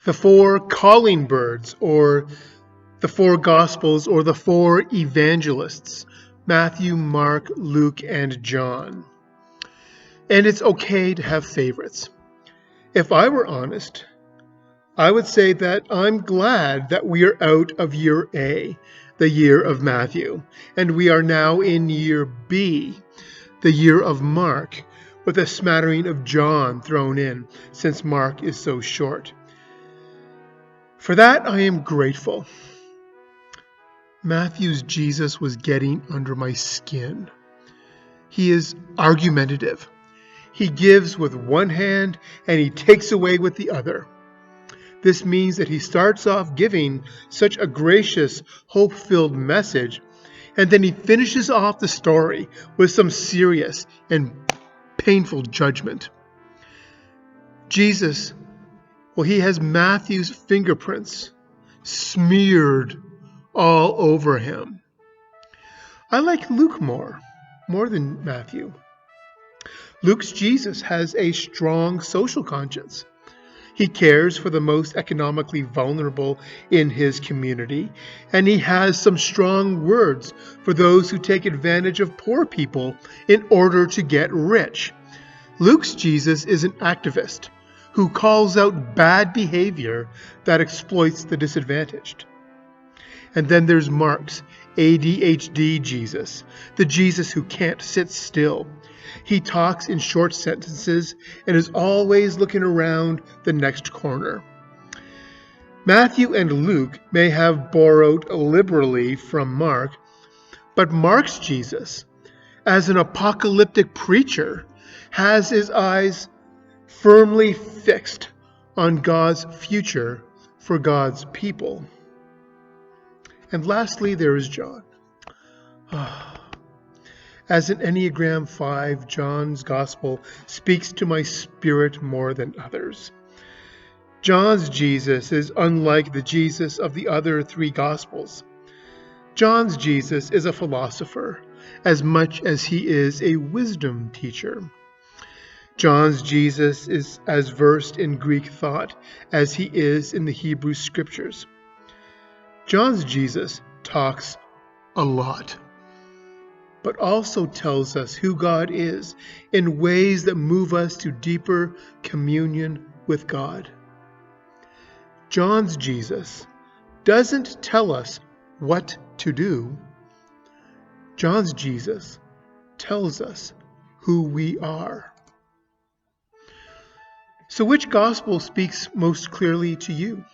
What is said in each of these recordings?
the four calling birds, or the four Gospels, or the four evangelists: Matthew, Mark, Luke, and John. And it's okay to have favorites. If I were honest, I would say that I'm glad that we are out of year A, the year of Matthew, and we are now in year B, the year of Mark, with a smattering of John thrown in, since Mark is so short. For that I am grateful. Matthew's Jesus was getting under my skin. He is argumentative. He gives with one hand and he takes away with the other. This means that he starts off giving such a gracious, hope-filled message, and then he finishes off the story with some serious and painful judgment. Jesus, well, he has Matthew's fingerprints smeared all over him. I like Luke more than Matthew. Luke's Jesus has a strong social conscience. He cares for the most economically vulnerable in his community, and he has some strong words for those who take advantage of poor people in order to get rich. Luke's Jesus is an activist who calls out bad behavior that exploits the disadvantaged. And then there's Mark's ADHD Jesus, the Jesus who can't sit still. He talks in short sentences and is always looking around the next corner. Matthew and Luke may have borrowed liberally from Mark, but Mark's Jesus, as an apocalyptic preacher, has his eyes firmly fixed on God's future for God's people. And lastly, there is John. As an Enneagram 5, John's Gospel speaks to my spirit more than others. John's Jesus is unlike the Jesus of the other three Gospels. John's Jesus is a philosopher as much as he is a wisdom teacher. John's Jesus is as versed in Greek thought as he is in the Hebrew Scriptures. John's Jesus talks a lot, but also tells us who God is in ways that move us to deeper communion with God. John's Jesus doesn't tell us what to do. John's Jesus tells us who we are. So which gospel speaks most clearly to you?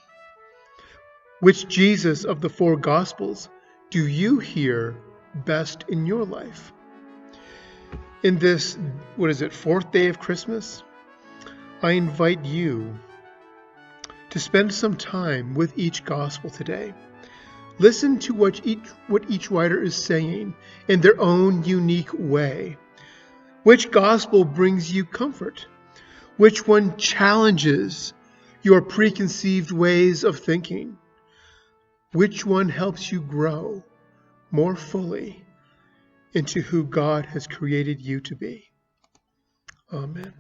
Which Jesus of the four Gospels do you hear best in your life? In this, fourth day of Christmas, I invite you to spend some time with each Gospel today. Listen to what each writer is saying in their own unique way. Which Gospel brings you comfort? Which one challenges your preconceived ways of thinking? Which one helps you grow more fully into who God has created you to be? Amen.